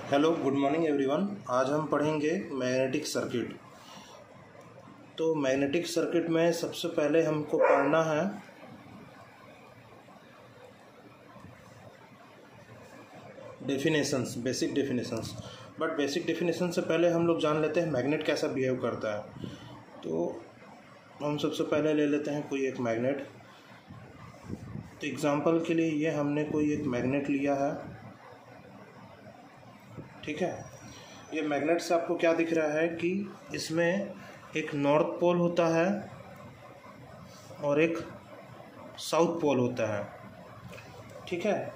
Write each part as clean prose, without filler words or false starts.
Hello good morning everyone. आज हम पढ़ेंगे मैग्नेटिक सर्किट। तो मैग्नेटिक सर्किट में सबसे पहले हमको पढ़ना है definitions, basic definitions. But basic definition से पहले हम लोग जान लेते हैं मैग्नेट कैसा बिहेव करता है। तो हम सबसे पहले ले लेते हैं कोई एक मैग्नेट। तो एग्जांपल के लिए ये हमने कोई एक मैग्नेट लिया है, ठीक है। ये मैग्नेट से आपको क्या दिख रहा है कि इसमें एक नॉर्थ पोल होता है और एक साउथ पोल होता है, ठीक है।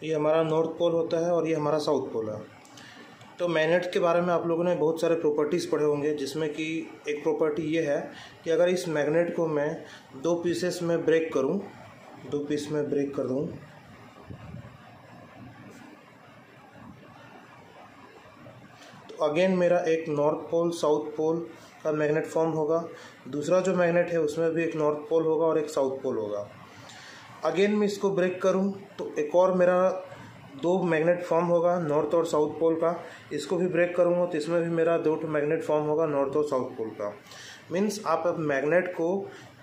ये हमारा नॉर्थ पोल होता है और ये हमारा साउथ पोल है। तो मैग्नेट के बारे में आप लोगों ने बहुत सारे प्रॉपर्टीज़ पढ़े होंगे, जिसमें कि एक प्रॉपर्टी ये है कि अगर इस मैग्नेट को मैं दो पीसेस में ब्रेक करूं, दो पीस में ब्रेक कर दूं, अगेन मेरा एक नॉर्थ पोल साउथ पोल का मैग्नेट फॉर्म होगा। दूसरा जो मैग्नेट है उसमें भी एक नॉर्थ पोल होगा और एक साउथ पोल होगा। अगेन मैं इसको ब्रेक करूं तो एक और मेरा दो मैग्नेट फॉर्म होगा नॉर्थ और साउथ पोल का। इसको भी ब्रेक करूंगा तो इसमें भी मेरा दो मैग्नेट फॉर्म होगा नॉर्थ और साउथ पोल का। मीन्स आप अब मैग्नेट को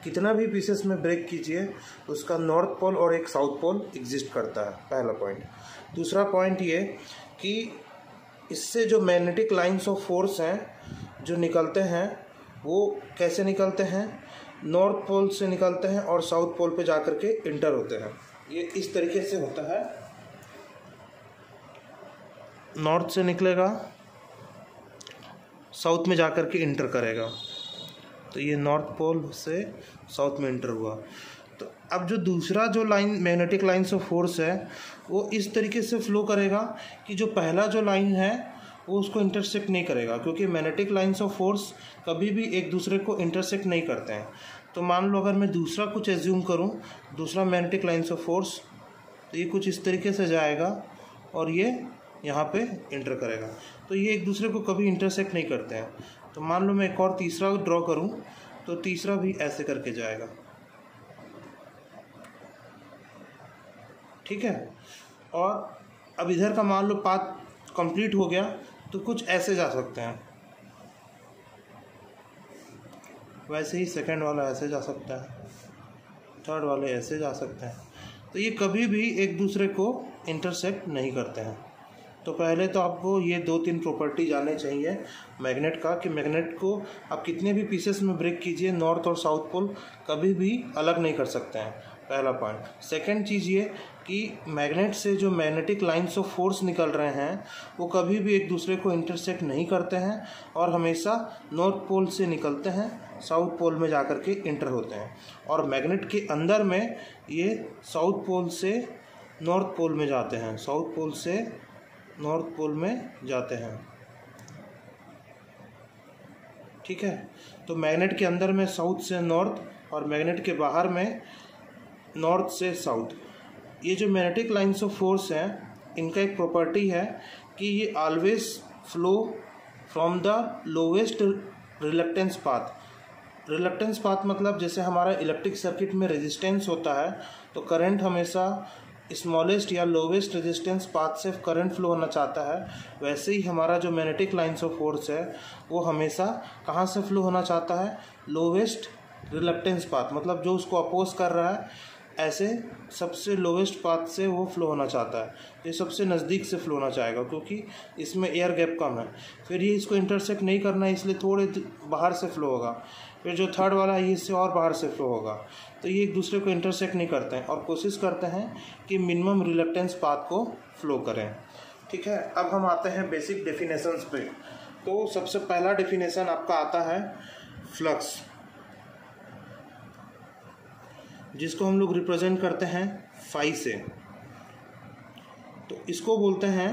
कितना भी पीसेस में ब्रेक कीजिए, उसका नॉर्थ पोल और एक साउथ पोल एग्जिस्ट करता है, पहला पॉइंट। दूसरा पॉइंट ये कि इससे जो मैग्नेटिक लाइंस ऑफ फोर्स हैं जो निकलते हैं वो कैसे निकलते हैं, नॉर्थ पोल से निकलते हैं और साउथ पोल पे जाकर के इंटर होते हैं। ये इस तरीके से होता है, नॉर्थ से निकलेगा साउथ में जाकर के इंटर करेगा। तो ये नॉर्थ पोल से साउथ में इंटर हुआ। तो अब जो दूसरा जो line magnetic lines of force है वो इस तरीके से फ्लो करेगा कि जो पहला जो लाइन है वो उसको इंटरसेक्ट नहीं करेगा, क्योंकि मैग्नेटिक लाइंस ऑफ फोर्स कभी भी एक दूसरे को इंटरसेक्ट नहीं करते हैं। तो मान लो अगर मैं दूसरा कुछ एज्यूम करूं, दूसरा मैग्नेटिक लाइंस ऑफ फोर्स, तो ये कुछ इस तरीके से जाएगा और ये यहाँ पे इंटर करेगा। तो ये एक दूसरे को कभी इंटरसेक्ट नहीं करते हैं। तो मान लो मैं एक और तीसरा ड्रॉ करूँ तो तीसरा भी ऐसे करके जाएगा, ठीक है। और अब इधर का मान लो पाथ कंप्लीट हो गया तो कुछ ऐसे जा सकते हैं, वैसे ही सेकंड वाला ऐसे जा सकता है, थर्ड वाले ऐसे जा सकते हैं। तो ये कभी भी एक दूसरे को इंटरसेक्ट नहीं करते हैं। तो पहले तो आपको ये दो तीन प्रॉपर्टी जाननी चाहिए मैग्नेट का, कि मैग्नेट को आप कितने भी पीसेस में ब्रेक कीजिए, नॉर्थ और साउथ पोल कभी भी अलग नहीं कर सकते हैं, पहला पॉइंट। सेकंड चीज़ ये कि मैग्नेट से जो मैग्नेटिक लाइंस ऑफ फोर्स निकल रहे हैं वो कभी भी एक दूसरे को इंटरसेक्ट नहीं करते हैं और हमेशा नॉर्थ पोल से निकलते हैं, साउथ पोल में जाकर के इंटर होते हैं। और मैग्नेट के अंदर में ये साउथ पोल से नॉर्थ पोल में जाते हैं, साउथ पोल से नॉर्थ पोल में जाते हैं, ठीक है। तो मैग्नेट के अंदर में साउथ से नॉर्थ और मैग्नेट के बाहर में नॉर्थ से साउथ। ये जो मैग्नेटिक लाइंस ऑफ फोर्स हैं इनका एक प्रॉपर्टी है कि ये always flow from the lowest reluctance path. Reluctance path मतलब जैसे हमारा इलेक्ट्रिक सर्किट में रेजिस्टेंस होता है, तो करंट हमेशा स्मॉलेस्ट या लोवेस्ट रेजिस्टेंस पाथ से करंट फ्लो होना चाहता है, वैसे ही हमारा जो मैग्नेटिक लाइंस ऑफ फोर्स है वो हमेशा कहाँ से फ्लो होना चाहता है, लोवेस्ट रिलक्टेंस पाथ, मतलब जो उसको अपोज कर रहा है ऐसे सबसे लोवेस्ट पाथ से वो फ्लो होना चाहता है। ये सबसे नज़दीक से फ्लो होना चाहेगा क्योंकि इसमें एयर गैप कम है। फिर ये इसको इंटरसेक्ट नहीं करना है इसलिए थोड़े बाहर से फ्लो होगा। फिर जो थर्ड वाला है इससे और बाहर से फ्लो होगा। तो ये एक दूसरे को इंटरसेक्ट नहीं करते हैं और कोशिश करते हैं कि मिनिमम रिलक्टेंस पाथ को फ्लो करें, ठीक है। अब हम आते हैं बेसिक डेफिनेशंस पे। तो सबसे पहला डेफिनेशन आपका आता है फ्लक्स, जिसको हम लोग रिप्रेजेंट करते हैं फाई से। तो इसको बोलते हैं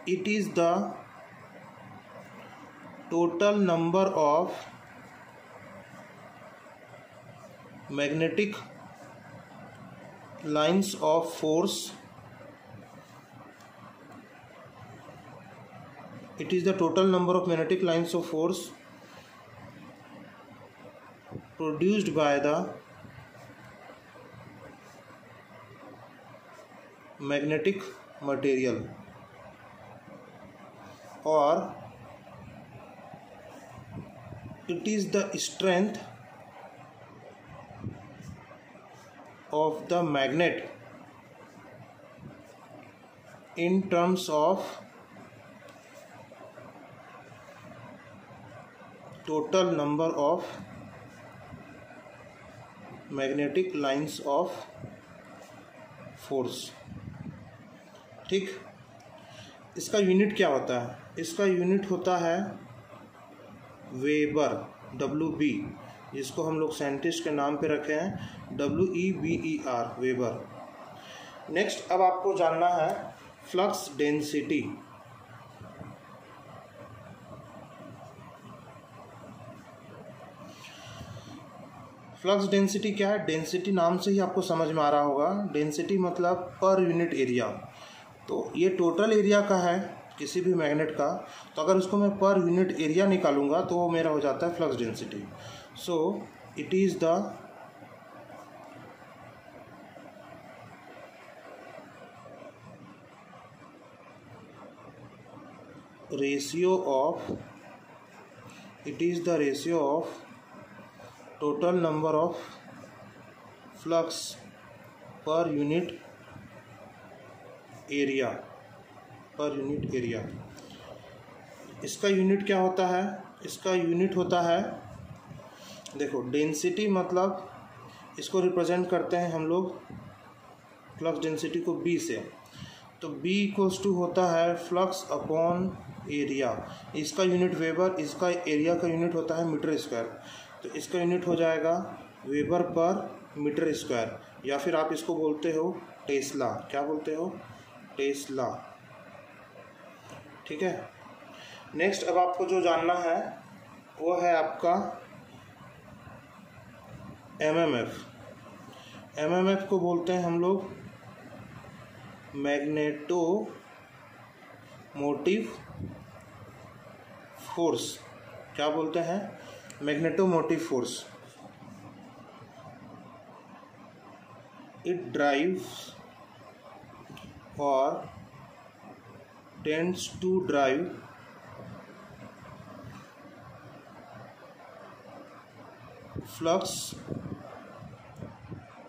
it is the total number of magnetic lines of force, it is the total number of magnetic lines of force produced by the magnetic material और it is the strength of the magnet in terms of total number of magnetic lines of force। ठीक, इसका unit क्या होता है? इसका unit होता है weber, WB, जिसको हम लोग साइंटिस्ट के नाम पे रखे हैं WEBER, वेबर। नेक्स्ट अब आपको जानना है फ्लक्स डेंसिटी। फ्लक्स डेंसिटी क्या है? डेंसिटी नाम से ही आपको समझ में आ रहा होगा। डेंसिटी मतलब पर यूनिट एरिया। तो ये टोटल एरिया का है किसी भी मैग्नेट का, तो अगर उसको मैं पर यूनिट एरिया निकालूंगा तो वो मेरा हो जाता है flux density. So it is the ratio of total number of flux per unit area. इसका यूनिट क्या होता है? इसका यूनिट होता है, देखो, डेंसिटी मतलब इसको रिप्रेजेंट करते हैं हम लोग फ्लक्स डेंसिटी को B से, तो B इक्वल्स टू होता है फ्लक्स अपॉन एरिया। इसका यूनिट वेबर, इसका एरिया का यूनिट होता है मीटर स्क्वायर, तो इसका यूनिट हो जाएगा वेबर पर मीटर स्क्वायर, या फिर आप इसको बोलते हो टेस्ला। क्या बोलते हो? टेस्ला। ठीक है। नेक्स्ट अब आपको जो जानना है वो है आपका एमएमएफ को बोलते हैं हम लोग मैग्नेटोमोटिव फोर्स। क्या बोलते हैं? Magnetomotive force. It drives or tends to drive flux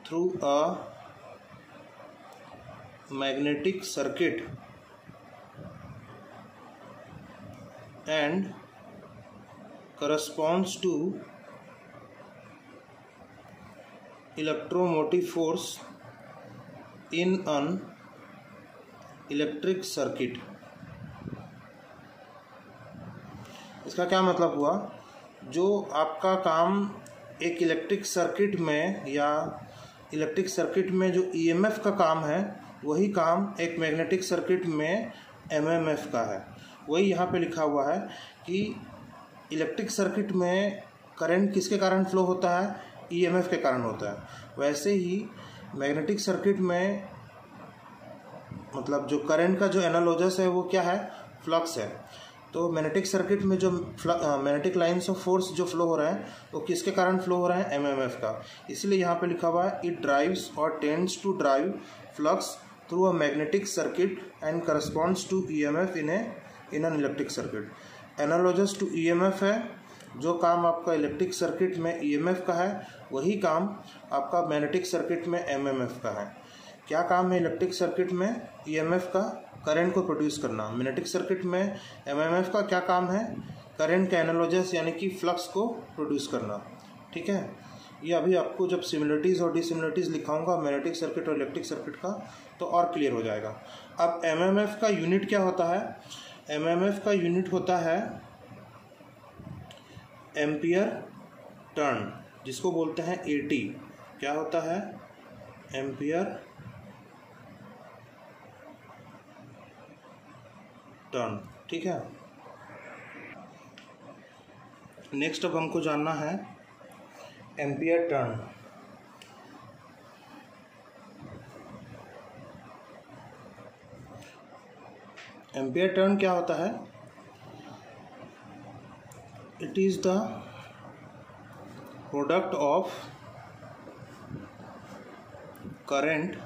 through a magnetic circuit and corresponds to electromotive force in an electric circuit. इसका क्या मतलब हुआ? जो आपका काम एक इलेक्ट्रिक सर्किट में या इलेक्ट्रिक सर्किट में जो ईएमएफ का काम है, वही काम एक मैग्नेटिक सर्किट में एमएमएफ का है। वही यहाँ पे लिखा हुआ है कि इलेक्ट्रिक सर्किट में करंट किसके कारण फ्लो होता है? ईएमएफ के कारण होता है। वैसे ही मैग्नेटिक सर्किट में मतलब जो करंट का जो एनालॉगस है वो क्या है? फ्लक्स है। तो मैग्नेटिक सर्किट में जो मैग्नेटिक लाइंस ऑफ फोर्स जो फ्लो हो रहे हैं वो किसके कारण फ्लो हो रहे हैं? एमएमएफ का। इसलिए यहाँ पे लिखा हुआ है इट ड्राइव्स और tends to drive flux through a magnetic circuit and corresponds to EMF in an electric circuit. Analogous to EMF है। जो काम आपका इलेक्ट्रिक सर्किट में ईएमएफ का है, वही काम आपका मैग्नेटिक सर्किट में एमएमएफ का है। क्या काम है इलेक्ट्रिक सर्किट में? ईएमएफ का, करंट को प्रोड्यूस करना। मैग्नेटिक सर्किट में एमएमएफ का क्या काम है? करंट का एनालॉगस यानी कि फ्लक्स को प्रोड्यूस करना। ठीक है। ये अभी आपको जब सिमिलरिटीज़ और डिसिमिलरिटीज़ लिखाऊंगा मैग्नेटिक सर्किट और इलेक्ट्रिक सर्किट का, तो और क्लियर हो जाएगा। अब एमएमएफ का यूनिट क्या होता है? एमएमएफ का यूनिट होता है एम्पियर टर्न, जिसको बोलते हैं एटी। क्या होता है? Ampere turn. ठीक है। नेक्स्ट अब हमको जानना है एम्पियर टर्न। एम्पियर टर्न क्या होता है? It is the product of current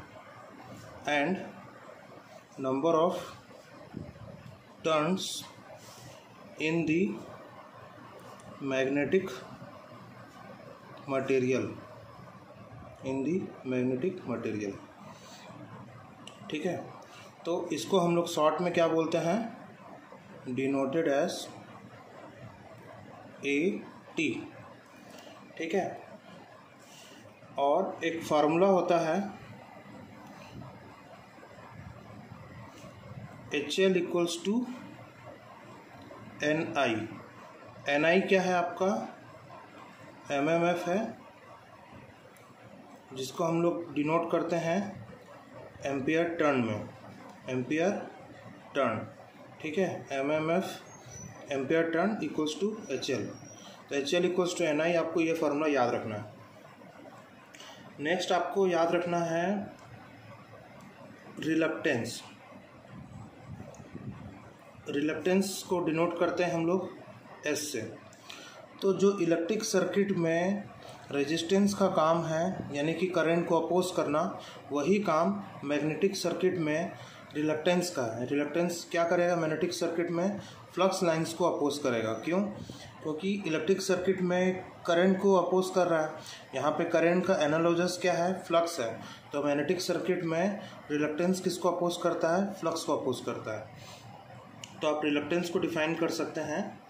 and number of turns in the magnetic material, ठीक है। तो इसको हम लोग शॉर्ट में क्या बोलते हैं, डिनोटेड एज AT, ठीक है। और एक फार्मूला होता है HL equals to NI। NI क्या है आपका, MMF है, जिसको हम लोग डिनोट करते हैं एम्पियर टर्न में, एम्पियर टर्न, ठीक है। MMF ampere turn equals to HL। तो HL इक्वल्स टू NI, आपको ये फार्मूला याद रखना है। नेक्स्ट आपको याद रखना है रिलक्टेंस। रिलक्टेंस को डिनोट करते हैं हम लोग S से। तो जो इलेक्ट्रिक सर्किट में रेजिस्टेंस का काम है, यानी कि करंट को अपोज करना, वही काम मैग्नेटिक सर्किट में रिलक्टेंस का है। रिलक्टेंस क्या करेगा, मैग्नेटिक सर्किट में फ्लक्स लाइंस को अपोज करेगा। क्यों? क्योंकि इलेक्ट्रिक सर्किट में करंट को अपोज कर रहा है, यहाँ पे करंट का एनालॉगस क्या है, फ्लक्स है। तो मैग्नेटिक सर्किट में रिलक्टेंस किसको अपोज करता है, फ्लक्स को अपोज करता है। तो आप रिलक्टेंस को डिफाइन कर सकते हैं,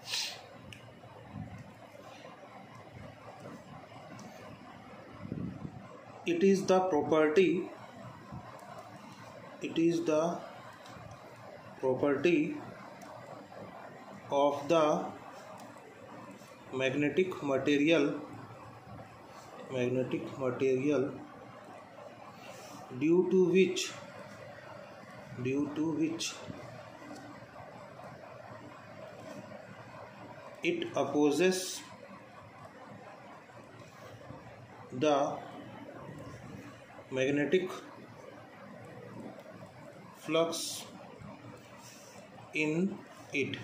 it is the property of the magnetic material due to which it opposes the magnetic flux in it,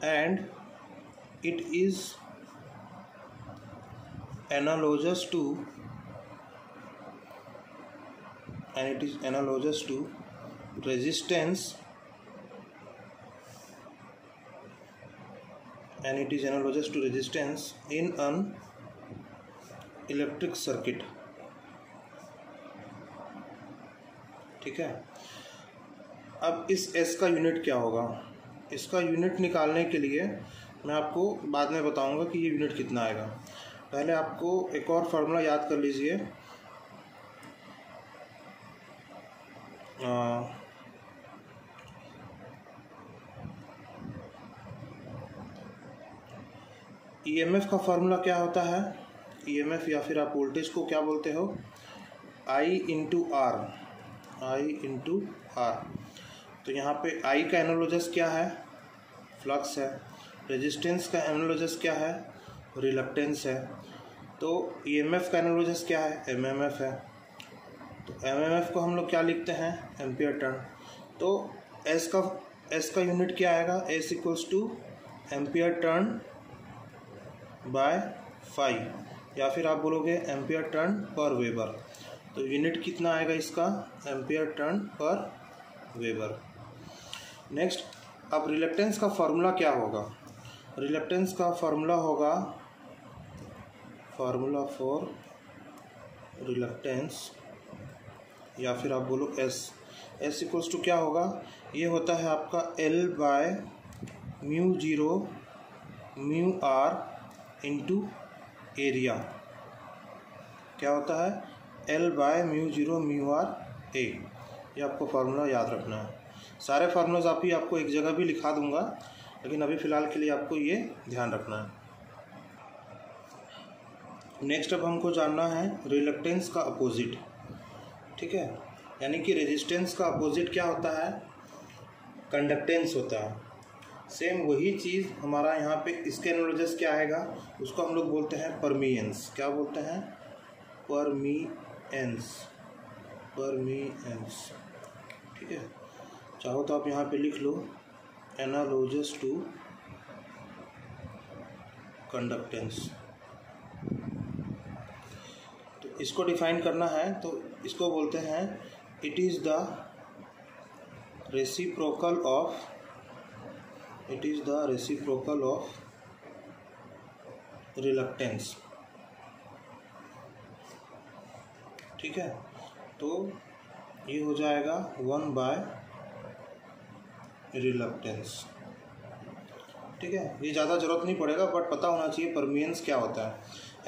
and it is analogous to resistance in an electric circuit, ठीक है। अब इस S का unit क्या होगा, इसका यूनिट निकालने के लिए मैं आपको बाद में बताऊंगा कि ये यूनिट कितना आएगा। पहले आपको एक और फार्मूला याद कर लीजिए, EMF का फार्मूला क्या होता है, EMF या फिर आप वोल्टेज को क्या बोलते हो, I इंटू R। तो यहाँ पे I का एनालॉगस क्या है, फ्लक्स है। रेजिस्टेंस का एनालॉगस क्या है, रिलक्टेंस है। तो EMF का एनालॉगस क्या है, MMF है। तो MMF को हम लोग क्या लिखते हैं, एम्पियर टर्न। तो S का यूनिट क्या आएगा, S equals two ampere turn by 5, या फिर आप बोलोगे एम्पियर टर्न पर वेबर। तो यूनिट कितना आएगा इसका, एम्पियर टर्न पर वेबर। नेक्स्ट, अब रिलक्टेंस का फार्मूला क्या होगा, रिलक्टेंस का फार्मूला होगा, फार्मूला फॉर रिलक्टेंस, या फिर आप बोलो S इक्वल्स टू क्या होगा, ये होता है आपका L by mu 0 mu R into area. क्या होता है, L by mu 0 mu R A। ये आपको फार्मूला याद रखना है। सारे फार्मूलाज आपको एक जगह भी लिखा दूंगा, लेकिन अभी फ़िलहाल के लिए आपको ये ध्यान रखना है। नेक्स्ट अब हमको जानना है रिलक्टेंस का अपोजिट, ठीक है। यानी कि रेजिस्टेंस का अपोजिट क्या होता है, कंडक्टेंस होता है। सेम वही चीज़ हमारा यहाँ पे इसके एनालॉगस क्या आएगा, उसको हम लोग बोलते हैं परमीएंस। क्या बोलते हैं, परमीएंस, ठीक है। चाहो तो आप यहाँ पे लिख लो एनालॉगस टू कंडक्टेंस। इसको डिफाइन करना है तो इसको बोलते हैं it is the reciprocal of reluctance. ठीक है, तो ये हो जाएगा 1 बाय रिलक्टेंस। ठीक है, ये ज़्यादा ज़रूरत नहीं पड़ेगा बट पता होना चाहिए परमियंस क्या होता है।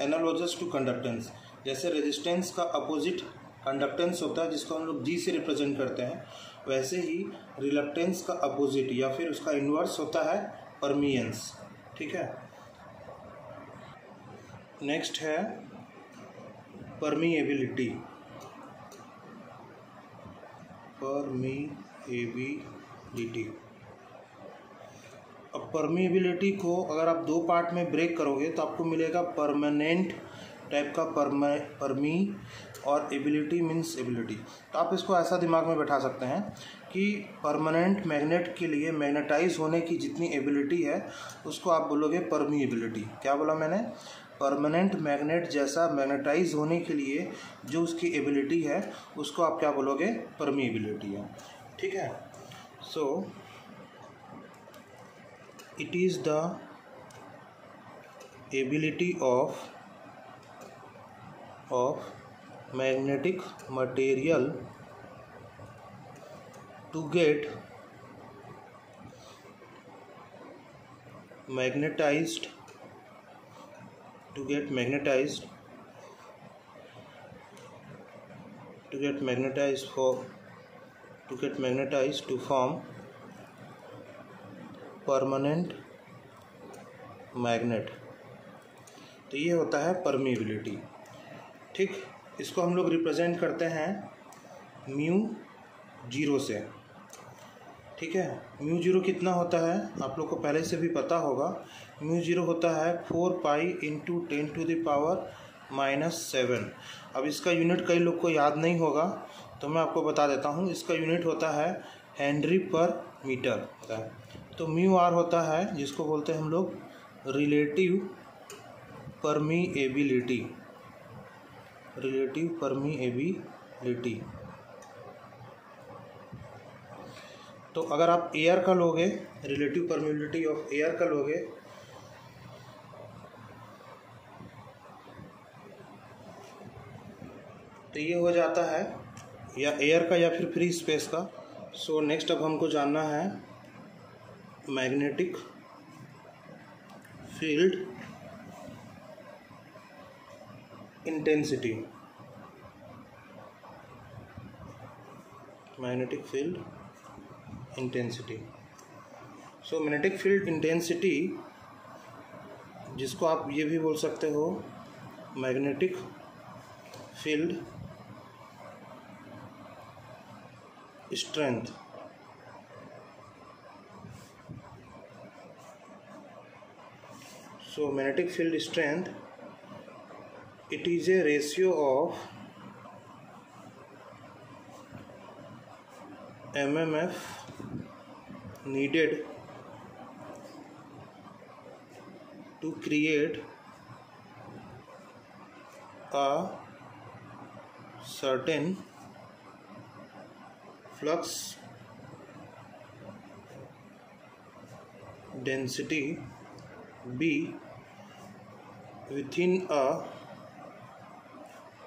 एनालॉगस टू कंडक्टेंस, जैसे रेजिस्टेंस का अपोजिट कंडक्टेंस होता है जिसको हम लोग जी से रिप्रेजेंट करते हैं, वैसे ही रिलक्टेंस का अपोजिट या फिर उसका इन्वर्स होता है परमियंस। ठीक है, नेक्स्ट है परमिएबिलिटी। अब परमिएबिलिटी को अगर आप दो पार्ट में ब्रेक करोगे तो आपको मिलेगा परमानेंट टाइप का परमी और एबिलिटी मीन्स एबिलिटी। तो आप इसको ऐसा दिमाग में बैठा सकते हैं कि परमानेंट मैग्नेट के लिए मैग्नेटाइज होने की जितनी एबिलिटी है उसको आप बोलोगे परमिएबिलिटी। क्या बोला मैंने? परमानेंट मैग्नेट जैसा मैग्नेटाइज होने के लिए जो उसकी एबिलिटी है उसको आप क्या बोलोगे? परमिएबिलिटी है। ठीक है, so it is the ability of magnetic material to get magnetized to form permanent magnet। तो ये होता है परमिएबिलिटी। ठीक, इसको हम लोग रिप्रेजेंट करते हैं म्यू जीरो से। ठीक है, म्यू जीरो कितना होता है आप लोग को पहले से भी पता होगा। म्यू जीरो होता है 4 पाई इंटू 10⁻⁻⁷। अब इसका यूनिट कई लोग को याद नहीं होगा तो मैं आपको बता देता हूँ। इसका यूनिट होता है हेनरी पर मीटर। तो म्यू आर होता है जिसको बोलते हैं हम लोग रिलेटिव परमिएबिलिटी। तो अगर आप एयर का लोगे, रिलेटिव परमिएबिलिटी ऑफ एयर का लोगे तो ये हो जाता है या एयर का या फिर फ्री स्पेस का। सो नेक्स्ट अब हमको जानना है magnetic field intensity. Magnetic field intensity. So magnetic field intensity जिसको आप ये भी बोल सकते हो magnetic field strength. So magnetic field strength, it is a ratio of MMF needed to create a certain flux density B within a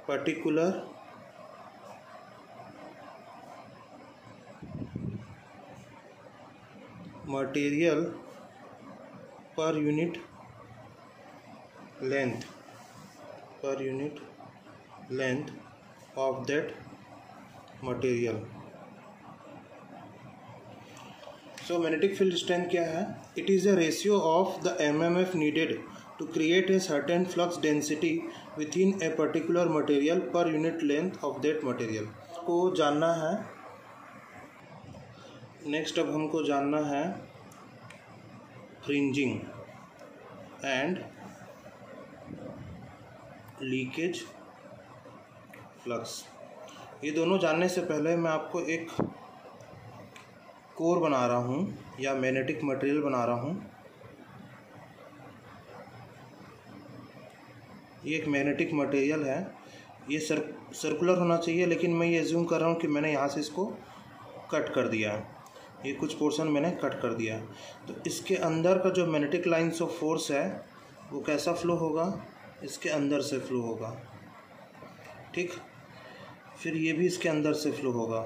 particular material per unit length of that material। So magnetic field strength क्या है? It is a ratio of the MMF needed to create a certain flux density within a particular material per unit length of that material। को जानना है। Next अब हमको जानना है fringing and leakage flux. ये दोनों जानने से पहले मैं आपको एक कोर बना रहा हूँ या मैग्नेटिक मटेरियल बना रहा हूँ। ये एक मैग्नेटिक मटेरियल है, ये सर्कुलर होना चाहिए, लेकिन मैं ये एज्यूम कर रहा हूँ कि मैंने यहाँ से इसको कट कर दिया है, ये कुछ पोर्शन मैंने कट कर दिया है। तो इसके अंदर का जो मैग्नेटिक लाइन्स ऑफ फोर्स है वो कैसा फ्लो होगा, इसके अंदर से फ्लो होगा, ठीक। फिर ये भी इसके अंदर से फ्लो होगा,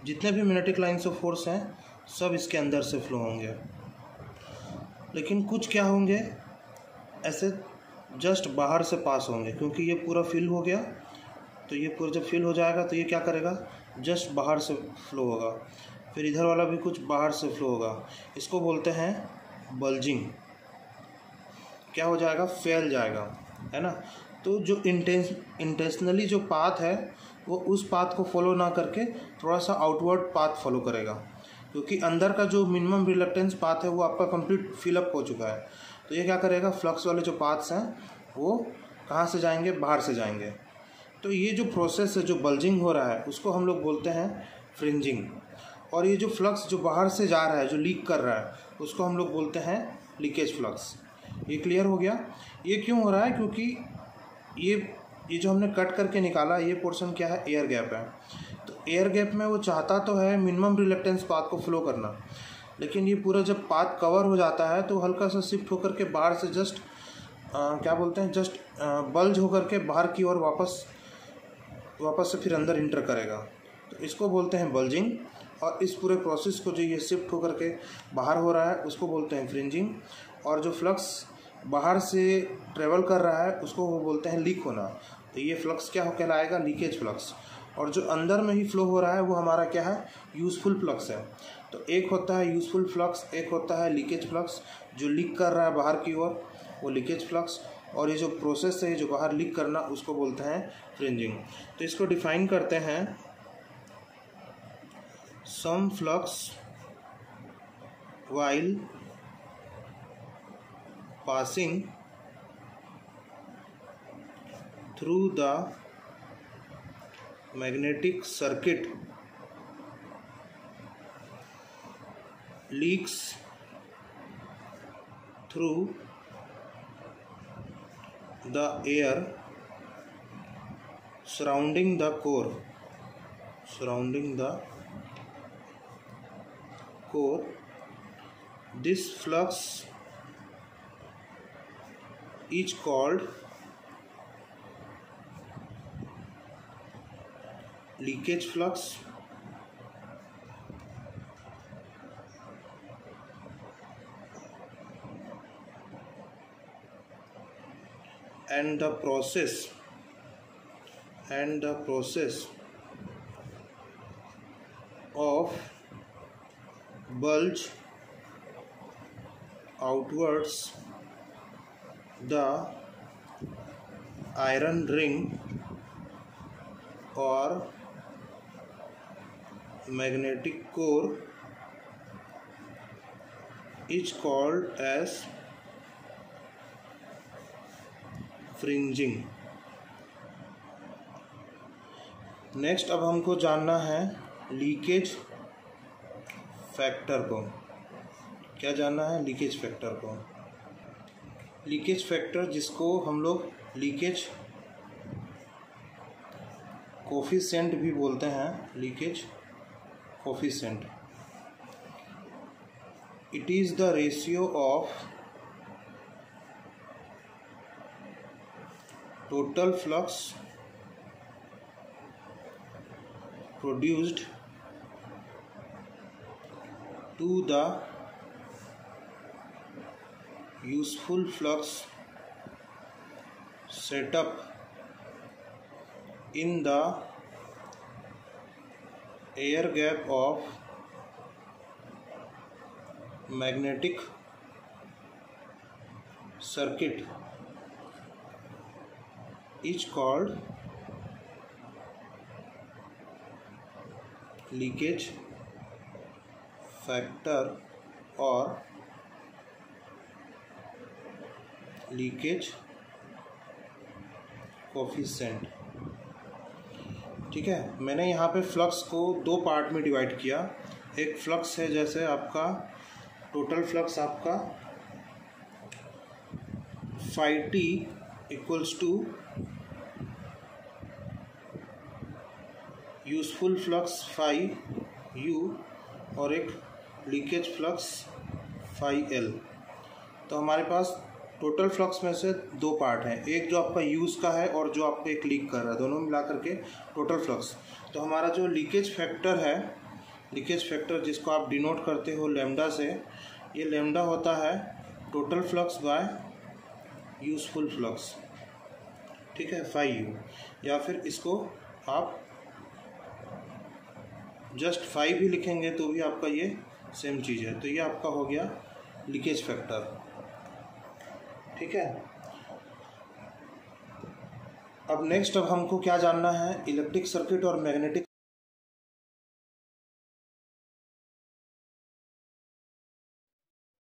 जितने भी मैग्नेटिक लाइन्स ऑफ फोर्स हैं सब इसके अंदर से फ्लो होंगे। लेकिन कुछ क्या होंगे ऐसे जस्ट बाहर से पास होंगे, क्योंकि ये पूरा फिल हो गया। तो ये पूरा जब फिल हो जाएगा तो ये क्या करेगा, जस्ट बाहर से फ्लो होगा। फिर इधर वाला भी कुछ बाहर से फ्लो होगा, इसको बोलते हैं बल्जिंग। क्या हो जाएगा, फैल जाएगा, है ना। तो जो इंटेंशनली जो पाथ है वो उस पाथ को फॉलो ना करके थोड़ा सा आउटवर्ड पाथ फॉलो करेगा, क्योंकि अंदर का जो मिनिमम रिलक्टेंस पाथ है वो आपका कंप्लीट फिलअप हो चुका है। तो ये क्या करेगा, फ्लक्स वाले जो पाथ्स हैं वो कहाँ से जाएंगे, बाहर से जाएंगे। तो ये जो प्रोसेस है, जो बल्जिंग हो रहा है, उसको हम लोग बोलते हैं फ्रिंजिंग। और ये जो फ्लक्स जो बाहर से जा रहा है, जो लीक कर रहा है, उसको हम लोग बोलते हैं लीकेज फ्लक्स। ये क्लियर हो गया। ये क्यों हो रहा है, क्योंकि ये जो हमने कट करके निकाला, ये पोर्शन क्या है, एयर गैप है। तो एयर गैप में वो चाहता तो है मिनिमम रिलक्टेंस पाथ को फ्लो करना, लेकिन ये पूरा जब पाथ कवर हो जाता है तो हल्का सा शिफ्ट होकर के बाहर से जस्ट क्या बोलते हैं, जस्ट बल्ज होकर के बाहर की ओर वापस से फिर अंदर इंटर करेगा। तो इसको बोलते हैं बल्जिंग। और इस पूरे प्रोसेस को जो ये शिफ्ट होकर के बाहर हो रहा है उसको बोलते हैं फ्रिंजिंग। और जो फ्लक्स बाहर से ट्रेवल कर रहा है उसको वो बोलते हैं लीक होना। तो ये फ्लक्स क्या कहलाएगा, लीकेज फ्लक्स। और जो अंदर में ही फ्लो हो रहा है वो हमारा क्या है, यूज़फुल फ्लक्स है। तो एक होता है यूज़फुल फ्लक्स, एक होता है लीकेज फ्लक्स। जो लीक कर रहा है बाहर की ओर वो लीकेज फ्लक्स, और ये जो प्रोसेस है जो बाहर लीक करना उसको बोलते हैं फ्रिंजिंग। तो इसको डिफाइन करते हैं, सम flux while passing through the magnetic circuit leaks through the air surrounding the core. This flux is called leakage flux, and the process of bulge outwards the iron ring or magnetic core is called as fringing. Next अब हमको जानना है leakage factor को। क्या जानना है, leakage factor को। Leakage factor जिसको हम लोग लीकेज कोफिशिएंट भी बोलते हैं, leakage coefficient. It is the ratio of total flux produced to the useful flux set up in the air gap of magnetic circuit is called leakage factor or leakage coefficient। ठीक है, मैंने यहाँ पे flux को दो part में divide किया। एक फ्लक्स है जैसे आपका टोटल फ्लक्स आपका phi t equals to useful flux phi u और एक लीकेज फ्लक्स फाई एल। तो हमारे पास टोटल फ्लक्स में से दो पार्ट हैं, एक जो आपका यूज़ का है और जो आपको एक लीक कर रहा है, दोनों मिला करके टोटल फ्लक्स। तो हमारा जो लीकेज फैक्टर है, लीकेज फैक्टर जिसको आप डिनोट करते हो लैम्डा से, ये लैम्डा होता है total flux by useful flux, ठीक है, फाई यू। या फिर इसको आप जस्ट फाई भी लिखेंगे तो भी आपका ये सेम चीज़ है। तो ये आपका हो गया लीकेज फैक्टर, ठीक है। अब नेक्स्ट हमको क्या जानना है, इलेक्ट्रिक सर्किट और मैग्नेटिक